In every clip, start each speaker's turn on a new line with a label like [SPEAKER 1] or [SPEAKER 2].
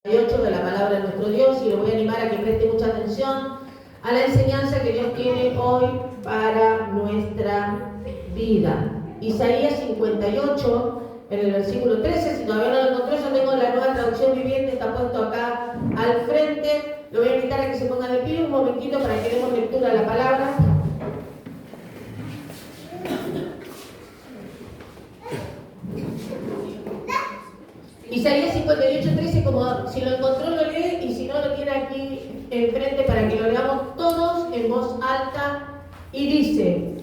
[SPEAKER 1] De la palabra de nuestro Dios, y lo voy a animar a que preste mucha atención a la enseñanza que Dios tiene hoy para nuestra vida. Isaías 58, en el versículo 13, si todavía no lo encontró, yo tengo la Nueva Traducción Viviente, está puesto acá al frente. Lo voy a invitar a que se ponga de pie un momentito para que demos lectura a la palabra. Isaías 58, 13, como si lo encontró lo lee, y si no lo tiene aquí enfrente para que lo leamos todos en voz alta, y dice: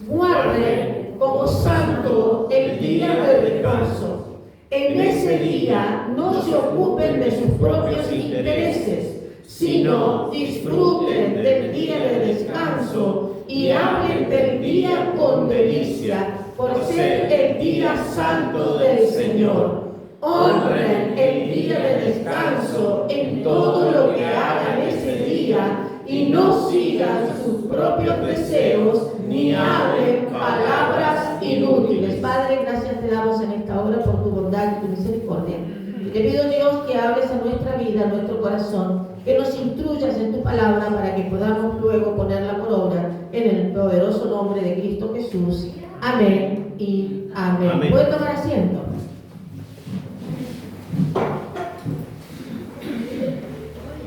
[SPEAKER 1] guarden como santo el día del descanso. En ese día no se ocupen de sus propios intereses, sino disfruten del día de descanso y hablen del día con delicia, por ser el día santo del Señor. Honren el día de descanso en todo lo que hagan ese día y no sigan sus propios deseos ni hablen palabras inútiles. Padre, gracias te damos en esta hora por tu bondad y tu misericordia. Te pido, Dios, que hables a nuestra vida, a nuestro corazón, que nos instruyas en tu palabra para que podamos luego ponerla por obra en el poderoso nombre de Cristo Jesús. Amén y amén. Amén. ¿Pueden tomar asiento?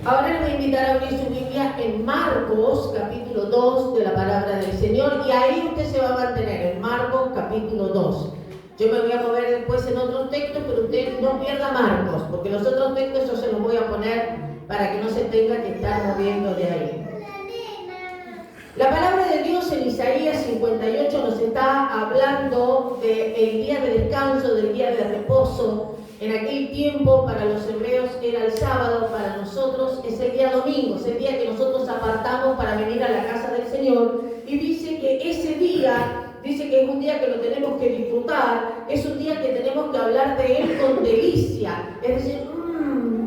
[SPEAKER 1] Ahora les voy a invitar a abrir su Biblia en Marcos, capítulo 2 de la palabra del Señor, y ahí usted se va a mantener, en Marcos, capítulo 2. Yo me voy a mover después en otros textos, pero usted no pierda Marcos, porque los otros textos yo se los voy a poner para que no se tenga que estar moviendo de ahí. La palabra de Dios en Isaías 58 nos está hablando del día de descanso, del día de reposo. En aquel tiempo para los hebreos era el sábado, para nosotros es el día domingo, es el día que nosotros apartamos para venir a la casa del Señor. Y dice que ese día, dice que es un día que lo tenemos que disfrutar, es un día que tenemos que hablar de Él con delicia. Es decir,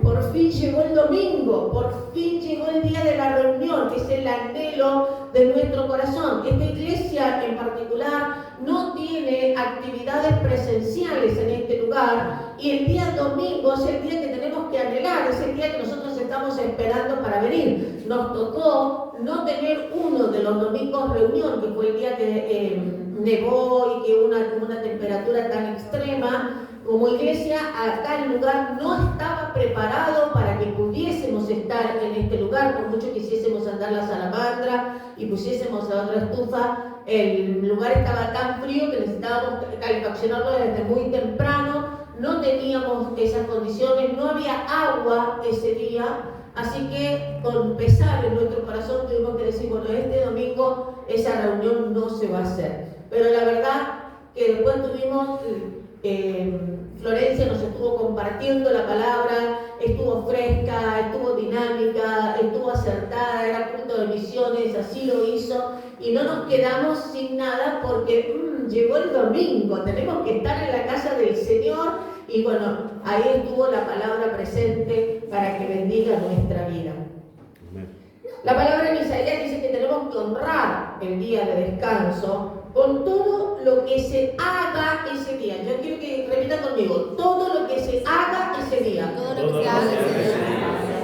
[SPEAKER 1] por fin llegó el domingo, por fin llegó el día de la reunión, que es el anhelo de nuestro corazón. Esta iglesia en particular no tiene actividades presenciales en este lugar, y el día domingo es el día que tenemos que anhelar, es el día que nosotros estamos esperando para venir. Nos tocó no tener uno de los domingos reunión, que fue el día que nevó y que hubo una temperatura tan extrema. Como iglesia, acá el lugar no estaba preparado para que pudiésemos estar en este lugar, por mucho que quisiésemos andar la salamandra y pusiésemos la otra estufa. El lugar estaba tan frío que necesitábamos calefaccionarlo desde muy temprano, no teníamos esas condiciones, no había agua ese día, así que con pesar en nuestro corazón tuvimos que decir, bueno, este domingo esa reunión no se va a hacer. Pero la verdad que después tuvimos... Florencia nos estuvo compartiendo la palabra, estuvo fresca, estuvo dinámica, estuvo acertada, era punto de misiones, así lo hizo, y no nos quedamos sin nada porque llegó el domingo, tenemos que estar en la casa del Señor, y bueno, ahí estuvo la palabra presente para que bendiga nuestra vida. La palabra en Isaías dice que tenemos que honrar el día de descanso con todo lo que se haga ese día. Yo quiero que repita conmigo: todo lo que se haga ese día.
[SPEAKER 2] Todo lo que se haga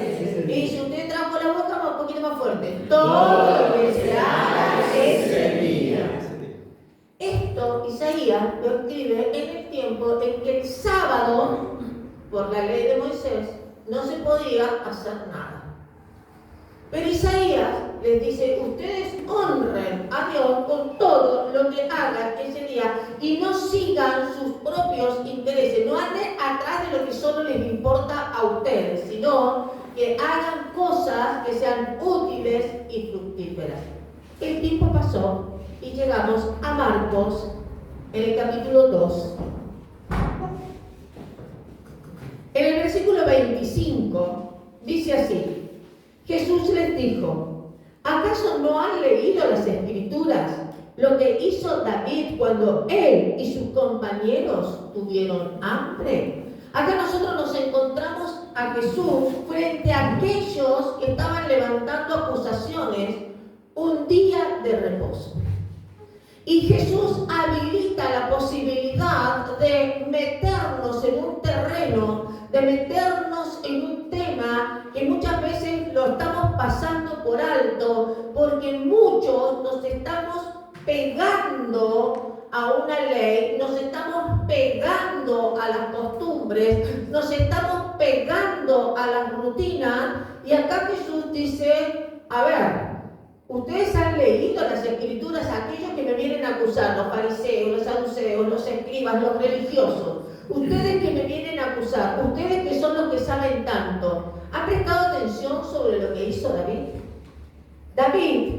[SPEAKER 2] ese día.
[SPEAKER 1] Y si usted trajo la boca, va un poquito más fuerte. Todo lo que se haga ese día. Esto Isaías lo escribe en el tiempo en que el sábado, por la ley de Moisés, no se podía hacer nada. Pero Isaías les dice: ustedes honren a Dios con todo lo que hagan ese día y no sigan sus propios intereses, no anden atrás de lo que solo les importa a ustedes, sino que hagan cosas que sean útiles y fructíferas. El tiempo pasó y llegamos a Marcos en el capítulo 2. En el versículo 25 dice así: Jesús les dijo: ¿acaso no han leído las Escrituras lo que hizo David cuando él y sus compañeros tuvieron hambre? Acá nosotros nos encontramos a Jesús frente a aquellos que estaban levantando acusaciones un día de reposo. Y Jesús habilita la posibilidad de meternos en un terreno, de meternos en un tema tema que muchas veces lo estamos pasando por alto, porque muchos nos estamos pegando a una ley, nos estamos pegando a las costumbres, nos estamos pegando a las rutinas, y acá Jesús dice, a ver, ustedes han leído las escrituras, aquellos que me vienen a acusar, los fariseos, los saduceos, los escribas, los religiosos, ustedes que me vienen a acusar, ustedes que son los que saben tanto, ¿han prestado atención sobre lo que hizo David? David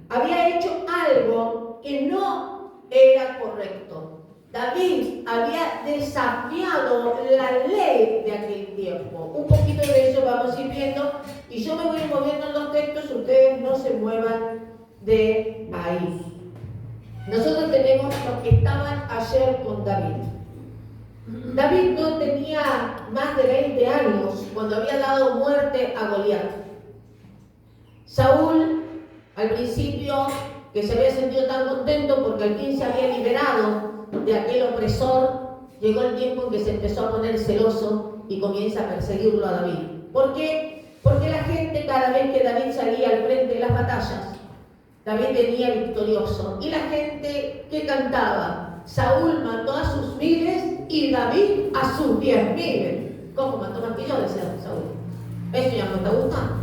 [SPEAKER 1] había hecho algo que no era correcto. David había desafiado la ley de aquel tiempo. Un poquito de eso vamos a ir viendo, y yo me voy moviendo en los textos, ustedes no se muevan de ahí. Nosotros tenemos los que estaban ayer con David. David no tenía más de 20 años cuando había dado muerte a Goliat. Saúl, al principio, que se había sentido tan contento porque al fin se había liberado de aquel opresor, llegó el tiempo en que se empezó a poner celoso y comienza a perseguirlo a David. ¿Por qué? Porque la gente, cada vez que David salía al frente de las batallas, David venía victorioso. Y la gente que cantaba, Saúl mató a sus miles y David a sus 10.000. ¿Cómo mató más que yo? Decía Saúl. Eso ya no está gustando.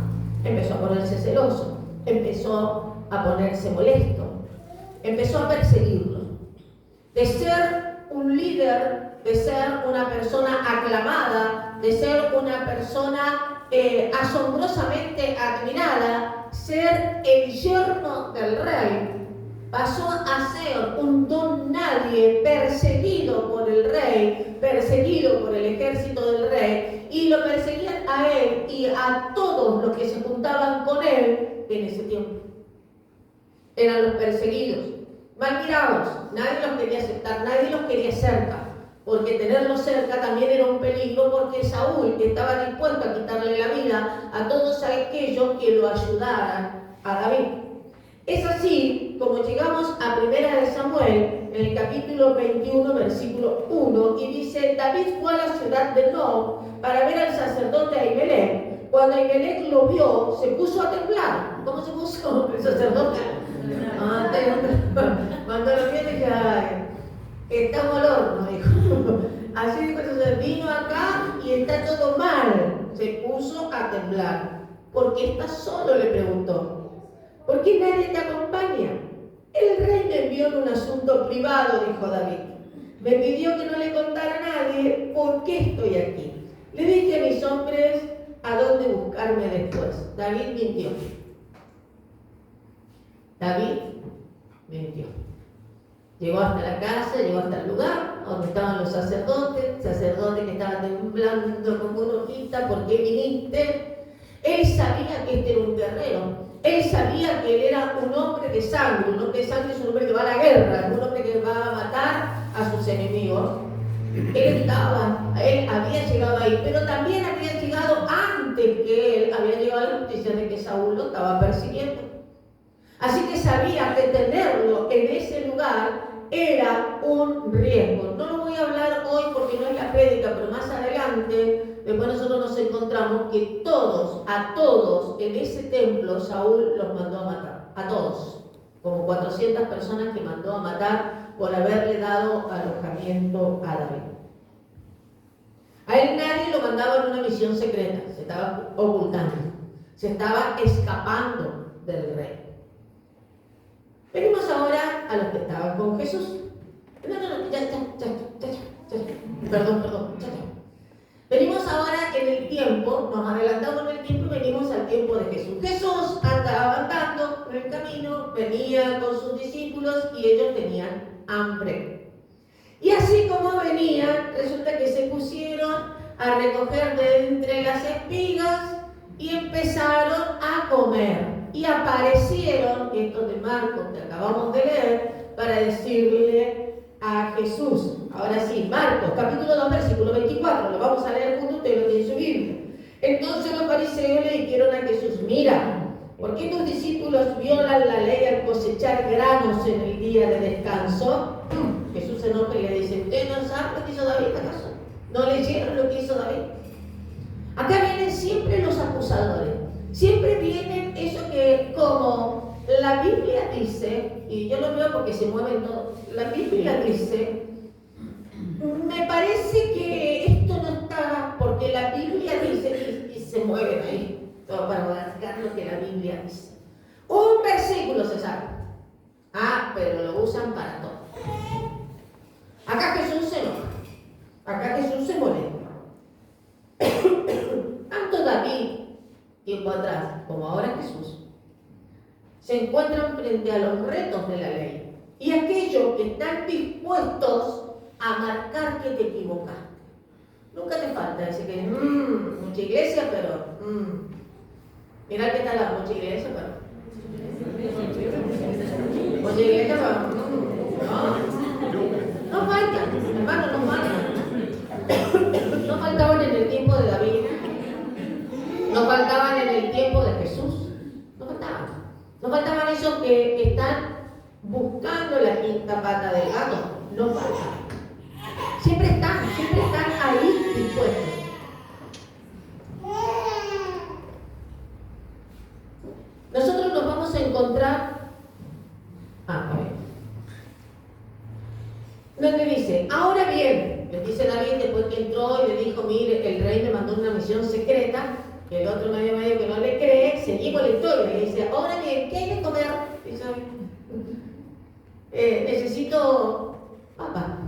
[SPEAKER 1] Empezó a ponerse celoso, empezó a ponerse molesto, empezó a perseguirlo. De ser un líder, de ser una persona aclamada, de ser una persona asombrosamente admirada, ser el yerno del rey, pasó a ser un don nadie, perseguido por el rey, perseguido por el ejército del rey, y lo perseguían a él y a todos los que se juntaban con él en ese tiempo. Eran los perseguidos, mal mirados, nadie los quería aceptar, nadie los quería cerca, porque tenerlos cerca también era un peligro, porque Saúl estaba dispuesto a quitarle la vida a todos aquellos que lo ayudaran a David. Es así como llegamos a 1 de Samuel, en el capítulo 21, versículo 1, y dice: David fue a la ciudad de Nob para ver al sacerdote Ahimelech. Cuando Ahimelech lo vio, se puso a temblar. ¿Cómo se puso el sacerdote? Cuando lo vio, dije: ay, estamos al horno, dijo. Así dijo el sacerdote: vino acá y está todo mal. Se puso a temblar. ¿Por qué estás solo?, le preguntó. ¿Por qué nadie te acompaña? El rey me envió en un asunto privado, dijo David. Me pidió que no le contara a nadie por qué estoy aquí. Le dije a mis hombres a dónde buscarme después. David mintió. David mintió. Llegó hasta la casa, llegó hasta el lugar donde estaban los sacerdotes, que estaba temblando como una hojita. ¿Por qué viniste? Él sabía que este era un guerrero. Él sabía que él era un hombre de sangre. Un hombre de sangre es un hombre que va a la guerra, un hombre que va a matar a sus enemigos. Él había llegado ahí, pero también había llegado antes que él, había llegado la noticia de que Saúl lo estaba persiguiendo. Así que sabía que tenerlo en ese lugar era un riesgo. No lo voy a hablar hoy porque no es la prédica, pero más adelante, después nosotros nos encontramos que a todos en ese templo Saúl los mandó a matar. A todos. Como 400 personas que mandó a matar por haberle dado alojamiento a David. A él nadie lo mandaba en una misión secreta. Se estaba ocultando. Se estaba escapando del rey. Venimos ahora a los que estaban con Jesús. Perdón, ya. Venimos ahora en el tiempo, nos adelantamos en el tiempo y venimos al tiempo de Jesús. Jesús andaba andando en el camino, venía con sus discípulos y ellos tenían hambre. Y así como venían, resulta que se pusieron a recoger de entre las espigas y empezaron a comer. Y aparecieron estos de Marcos que acabamos de leer para decirle a Jesús. Ahora sí, Marcos, capítulo 2, versículo 24. Lo vamos a leer juntos, usted lo tiene en su Biblia. Entonces los fariseos le dijeron a Jesús: mira, ¿por qué tus discípulos violan la ley al cosechar granos en el día de descanso? Jesús se enoja y le dice: ¿ustedes no saben lo que hizo David acaso? ¿No leyeron lo que hizo David? Acá vienen siempre los acusadores. Siempre vienen eso que, como la Biblia dice, y yo lo veo porque se mueven todos, la Biblia dice, me parece que esto no está, porque la Biblia dice, y se mueven ahí, todo para marcar lo que la Biblia dice. Un versículo se sabe. Pero lo usan para todo. Acá Jesús se enoja. Acá Jesús se molesta. Tanto David, tiempo atrás, como ahora Jesús, se encuentran frente a los retos de la ley. Y aquellos que están dispuestos a marcar que te equivocas. Nunca te falta ese que mucha iglesia, pero mira qué tal la mucha iglesia, pero mucha iglesia, pero no faltan, hermano, no faltan. No faltaban en el tiempo de David, no faltaban en el tiempo de Jesús, no faltaban esos que están buscando la quinta pata del gato, no faltan. Siempre están ahí dispuestos. Nosotros nos vamos a encontrar, donde dice, ahora bien, le dice David después que entró y le dijo, mire, el rey me mandó una misión secreta, que el otro medio que no le cree, seguimos la historia, y dice, ahora bien, ¿qué hay de comer? Dice, necesito papa.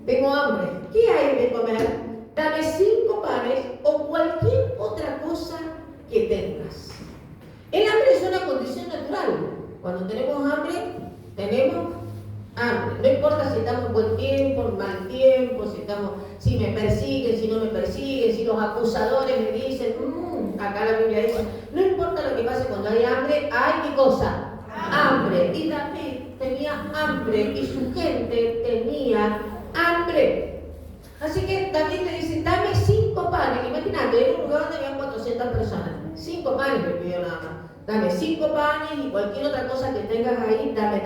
[SPEAKER 1] Tengo hambre. ¿Qué hay de comer? Dame 5 panes o cualquier otra cosa que tengas. El hambre es una condición natural. Cuando tenemos hambre, tenemos hambre. No importa si estamos en buen tiempo, en mal tiempo, si me persiguen, si no me persiguen, si los acusadores me dicen, acá la Biblia dice, no importa lo que pase cuando hay hambre, hay ¿qué cosa? Hambre. Y David tenía hambre y su gente tenía hambre. Así que David le dice, dame 5 panes. Imagínate, en un lugar donde habían 400 personas. 5 panes le pidió nada más. Dame 5 panes y cualquier otra cosa que tengas ahí, dame.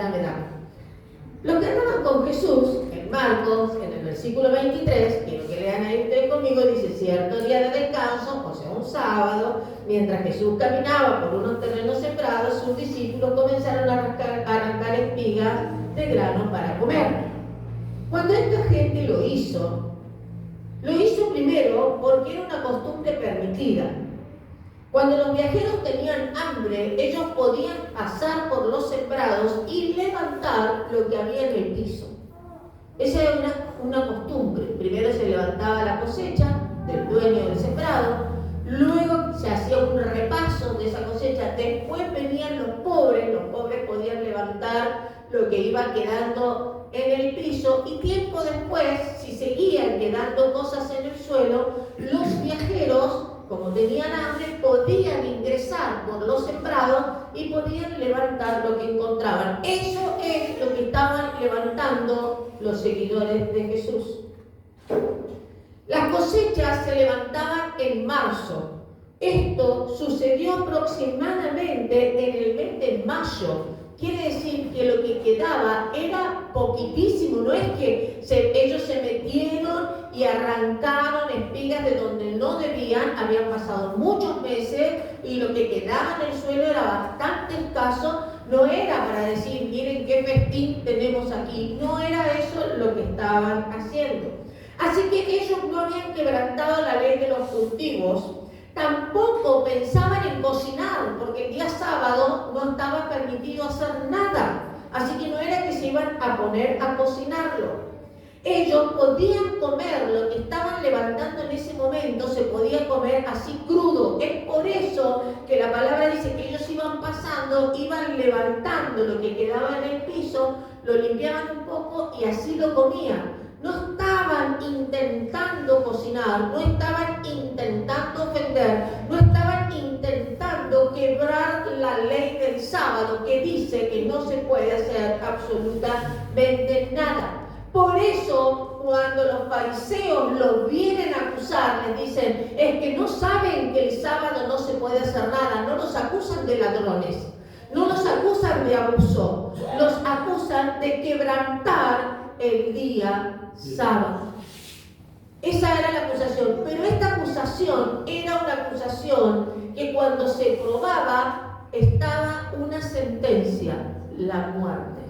[SPEAKER 1] Los que andaban con Jesús, en Marcos, en el versículo 23, quiero que lean ahí ustedes conmigo, dice, cierto día de descanso, o sea, un sábado, mientras Jesús caminaba por unos terrenos sembrados, sus discípulos comenzaron a arrancar espigas de grano para comer. Cuando esta gente lo hizo primero porque era una costumbre permitida. Cuando los viajeros tenían hambre, ellos podían pasar por los sembrados y levantar lo que había en el piso. Esa era una costumbre. Primero se levantaba la cosecha del dueño del sembrado, luego se hacía un repaso de esa cosecha, después venían los pobres podían levantar lo que iba quedando en el piso y tiempo después, si seguían quedando cosas en el suelo, los viajeros, como tenían hambre, podían ingresar por los sembrados y podían levantar lo que encontraban. Eso es lo que estaban levantando los seguidores de Jesús. Las cosechas se levantaban en marzo. Esto sucedió aproximadamente en el mes de mayo. Quiere decir que lo que quedaba era poquitísimo, no es que ellos se metieron y arrancaron espigas de donde no debían, habían pasado muchos meses y lo que quedaba en el suelo era bastante escaso, no era para decir, miren qué festín tenemos aquí, no era eso lo que estaban haciendo. Así que ellos no habían quebrantado la ley de los cultivos. Tampoco pensaban en cocinar, porque el día sábado no estaba permitido hacer nada. Así que no era que se iban a poner a cocinarlo. Ellos podían comer lo que estaban levantando en ese momento, se podía comer así crudo. Es por eso que la palabra dice que ellos iban pasando, iban levantando lo que quedaba en el piso, lo limpiaban un poco y así lo comían. No estaban intentando cocinar, no estaban intentando ofender, no estaban intentando quebrar la ley del sábado que dice que no se puede hacer absolutamente nada. Por eso, cuando los fariseos los vienen a acusar, les dicen, es que no saben que el sábado no se puede hacer nada, no los acusan de ladrones, no los acusan de abuso, los acusan de quebrantar el día sábado. Esa era la acusación, pero esta acusación era una acusación atención que cuando se probaba estaba una sentencia, la muerte.